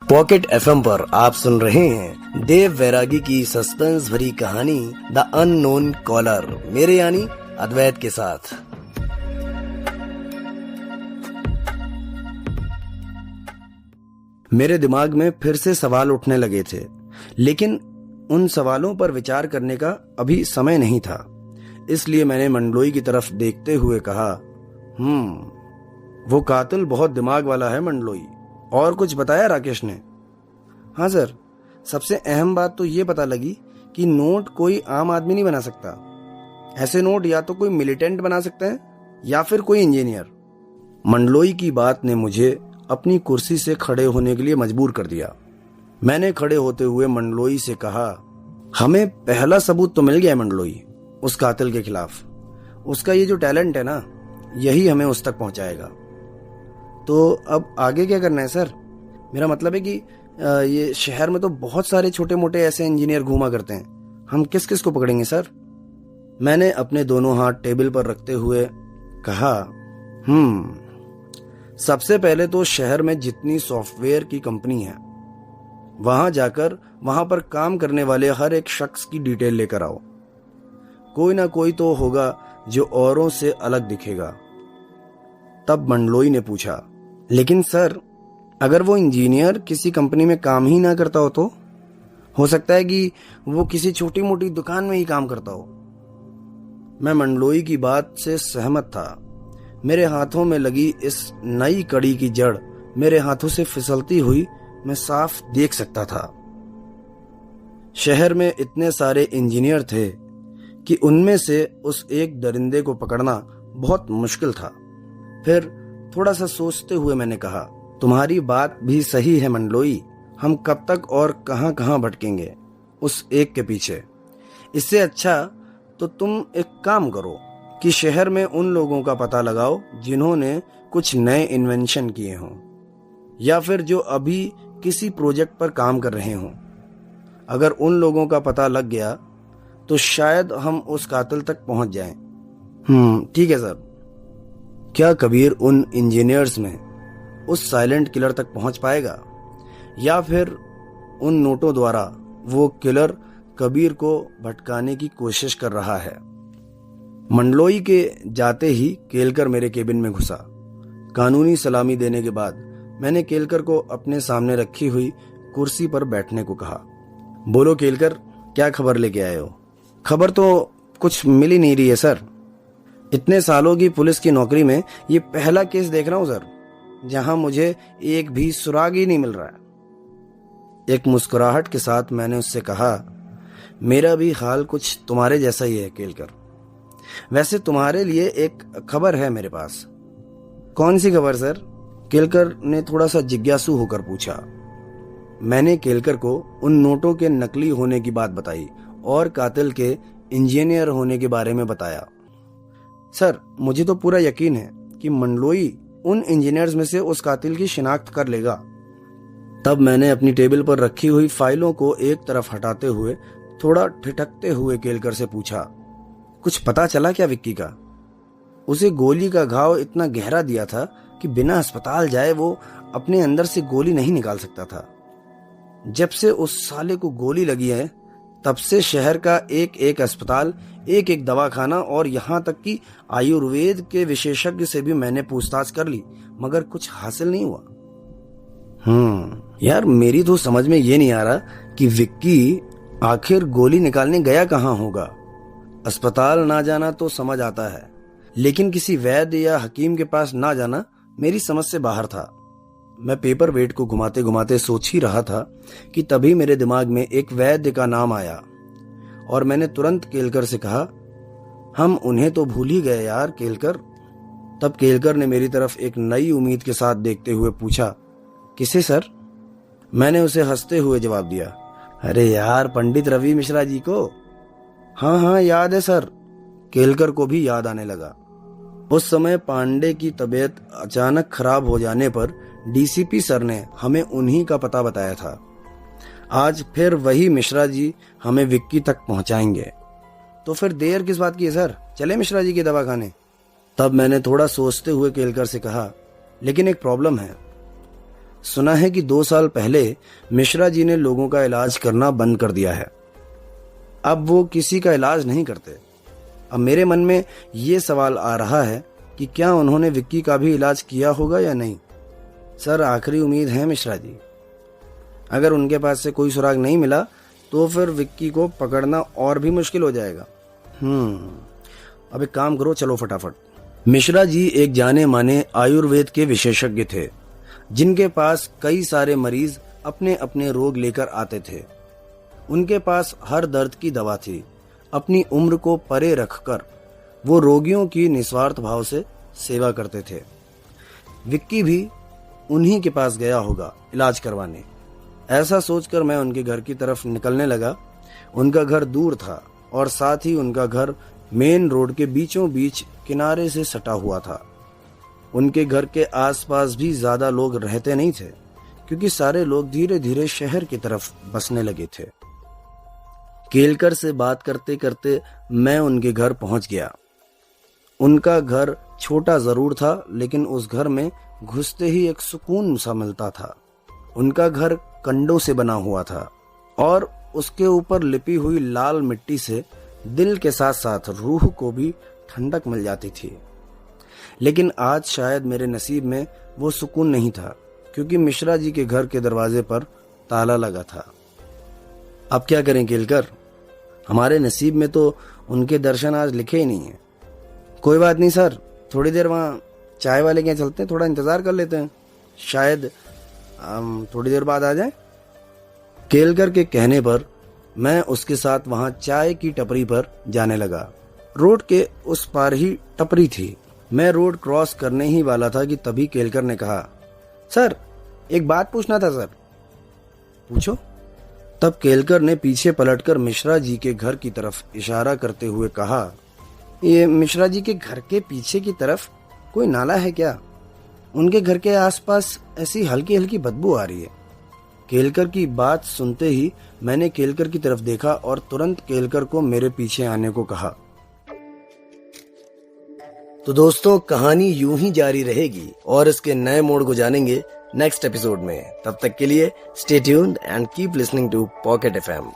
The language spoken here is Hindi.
पॉकेट एफएम पर आप सुन रहे हैं देव वैरागी की सस्पेंस भरी कहानी द अननोन कॉलर, मेरे यानी अद्वैत के साथ। मेरे दिमाग में फिर से सवाल उठने लगे थे, लेकिन उन सवालों पर विचार करने का अभी समय नहीं था। इसलिए मैंने मंडलोई की तरफ देखते हुए कहा, वो कातिल बहुत दिमाग वाला है मंडलोई। और कुछ बताया राकेश ने? हाँ सर, सबसे अहम बात तो ये पता लगी कि नोट कोई आम आदमी नहीं बना सकता। ऐसे नोट या तो कोई मिलिटेंट बना सकता है या फिर कोई इंजीनियर। मंडलोई की बात ने मुझे अपनी कुर्सी से खड़े होने के लिए मजबूर कर दिया। मैंने खड़े होते हुए मंडलोई से कहा, हमें पहला सबूत तो मिल गया है मंडलोई, उस कातिल के खिलाफ। उसका ये जो टैलेंट है ना, यही हमें उस तक पहुंचाएगा। तो अब आगे क्या करना है सर? मेरा मतलब है कि ये शहर में तो बहुत सारे छोटे मोटे ऐसे इंजीनियर घूमा करते हैं, हम किस किस को पकड़ेंगे सर? मैंने अपने दोनों हाथ टेबल पर रखते हुए कहा, सबसे पहले तो शहर में जितनी सॉफ्टवेयर की कंपनी है, वहां जाकर वहां पर काम करने वाले हर एक शख्स की डिटेल लेकर आओ। कोई ना कोई तो होगा जो औरों से अलग दिखेगा। तब मंडलोई ने पूछा, लेकिन सर, अगर वो इंजीनियर किसी कंपनी में काम ही ना करता हो सकता है कि वो किसी छोटी मोटी दुकान में ही काम करता हो। मैं मंडलोई की बात से सहमत था। मेरे हाथों में लगी इस नई कड़ी की जड़ मेरे हाथों से फिसलती हुई मैं साफ देख सकता था। शहर में इतने इंजीनियर इंजीनियर थे कि उनमें से उस एक दरिंदे को पकड़ना बहुत मुश्किल था। फिर थोड़ा सा सोचते हुए मैंने कहा, तुम्हारी बात भी सही है मंडलोई, हम कब तक और कहां कहां भटकेंगे उस एक के पीछे। इससे अच्छा तो तुम एक काम करो कि शहर में उन लोगों का पता लगाओ जिन्होंने कुछ नए इन्वेंशन किए हों या फिर जो अभी किसी प्रोजेक्ट पर काम कर रहे हों। अगर उन लोगों का पता लग गया तो शायद हम उस कातिल तक पहुंच जाएं। ठीक है सर। क्या कबीर उन इंजीनियर्स में उस साइलेंट किलर तक पहुंच पाएगा या फिर उन नोटों द्वारा वो किलर कबीर को भटकाने की कोशिश कर रहा है? मंडलोई के जाते ही केलकर मेरे केबिन में घुसा। कानूनी सलामी देने के बाद मैंने केलकर को अपने सामने रखी हुई कुर्सी पर बैठने को कहा। बोलो केलकर, क्या खबर लेके आए हो? खबर तो कुछ मिल ही नहीं रही है सर। इतने सालों की पुलिस की नौकरी में ये पहला केस देख रहा हूं सर, जहां मुझे एक भी सुराग ही नहीं मिल रहा है। एक मुस्कुराहट के साथ मैंने उससे कहा, मेरा भी हाल कुछ तुम्हारे जैसा ही है केलकर। वैसे तुम्हारे लिए एक खबर है मेरे पास। कौन सी खबर सर? केलकर ने थोड़ा सा जिज्ञासु होकर पूछा। मैंने केलकर को उन नोटों के नकली होने की बात बताई और कातिल के इंजीनियर होने के बारे में बताया। सर, मुझे तो पूरा यकीन है कि मंडलोई उन इंजीनियर्स में से उस कातिल की शिनाख्त कर लेगा। तब मैंने अपनी टेबल पर रखी हुई फाइलों को एक तरफ हटाते हुए थोड़ा ठिठकते हुए केलकर से पूछा, कुछ पता चला क्या विक्की का? उसे गोली का घाव इतना गहरा दिया था कि बिना अस्पताल जाए वो अपने अंदर से गोली नहीं निकाल सकता था। जब से उस साले को गोली लगी है, तब से शहर का एक एक अस्पताल, एक एक दवाखाना और यहाँ तक कि आयुर्वेद के विशेषज्ञ से भी मैंने पूछताछ कर ली, मगर कुछ हासिल नहीं हुआ। यार, मेरी तो समझ में ये नहीं आ रहा कि विक्की आखिर गोली निकालने गया कहाँ होगा। अस्पताल ना जाना तो समझ आता है, लेकिन किसी वैद्य या हकीम के पास ना जाना मेरी समझ से बाहर था। मैं पेपर वेट को घुमाते घुमाते सोच ही रहा था कि तभी मेरे दिमाग में एक वैद्य का नाम आया और मैंने तुरंत केलकर से कहा, हम उन्हें तो भूल ही गए यार केलकर। तब केलकर ने मेरी तरफ एक नई उम्मीद के साथ देखते हुए पूछा, किसे सर? मैंने उसे हंसते हुए जवाब दिया, अरे यार, पंडित रवि मिश्रा जी को। हाँ, याद है सर। केलकर को भी याद आने लगा। उस समय पांडे की तबीयत अचानक खराब हो जाने पर डीसीपी सर ने हमें उन्हीं का पता बताया था। आज फिर वही मिश्रा जी हमें विक्की तक पहुंचाएंगे। तो फिर देर किस बात की है सर, चले मिश्रा जी के दवाखाने। तब मैंने थोड़ा सोचते हुए केलकर से कहा, लेकिन एक प्रॉब्लम है। सुना है कि 2 साल पहले मिश्रा जी ने लोगों का इलाज करना बंद कर दिया है। अब वो किसी का इलाज नहीं करते। अब मेरे मन में ये सवाल आ रहा है कि क्या उन्होंने विक्की का भी इलाज किया होगा या नहीं। सर, आखिरी उम्मीद है मिश्रा जी। अगर उनके पास से कोई सुराग नहीं मिला तो फिर विक्की को पकड़ना और भी मुश्किल हो जाएगा। अब एक काम करो, चलो फटाफट। मिश्रा जी एक जाने माने आयुर्वेद के विशेषज्ञ थे, जिनके पास कई सारे मरीज अपने अपने रोग लेकर आते थे। उनके पास हर दर्द की दवा थी। अपनी उम्र को परे रखकर वो रोगियों की निस्वार्थ भाव से सेवा करते थे। विक्की भी उन्हीं के पास गया होगा इलाज करवाने। ऐसा सोचकर मैं उनके घर की तरफ निकलने लगा। उनका घर दूर था और साथ ही उनका घर मेन रोड के बीचों बीच किनारे से सटा हुआ था। उनके घर के आसपास भी ज्यादा लोग रहते नहीं थे, क्योंकि सारे लोग धीरे धीरे शहर की तरफ बसने लगे थे। केलकर से बात करते करते मैं उनके घर पहुंच गया। उनका घर छोटा जरूर था, लेकिन उस घर में घुसते ही एक सुकून सा मिलता था। उनका घर कंडों से बना हुआ था और उसके ऊपर लिपी हुई लाल मिट्टी से दिल के साथ साथ रूह को भी ठंडक मिल जाती थी। लेकिन आज शायद मेरे नसीब में वो सुकून नहीं था, क्योंकि मिश्रा जी के घर के दरवाजे पर ताला लगा था। अब क्या करें केलकर, हमारे नसीब में तो उनके दर्शन आज लिखे ही नहीं है। कोई बात नहीं सर, थोड़ी देर वहाँ चाय वाले के यहाँ चलते हैं, थोड़ा इंतजार कर लेते हैं, शायद हम थोड़ी देर बाद आ जाएं। केलकर के कहने पर मैं उसके साथ वहां चाय की टपरी पर जाने लगा। रोड के उस पार ही टपरी थी। मैं रोड क्रॉस करने ही वाला था कि तभी केलकर ने कहा, सर एक बात पूछना था सर। पूछो। तब केलकर ने पीछे पलटकर मिश्रा जी के घर की तरफ इशारा करते हुए कहा, ये मिश्रा जी के घर के पीछे की तरफ कोई नाला है क्या? उनके घर के आसपास ऐसी हल्की हल्की बदबू आ रही है। केलकर की बात सुनते ही मैंने केलकर की तरफ देखा और तुरंत केलकर को मेरे पीछे आने को कहा। तो दोस्तों, कहानी यूं ही जारी रहेगी और इसके नए मोड़ को जानेंगे नेक्स्ट एपिसोड में। तब तक के लिए stay tuned and keep listening to pocket FM।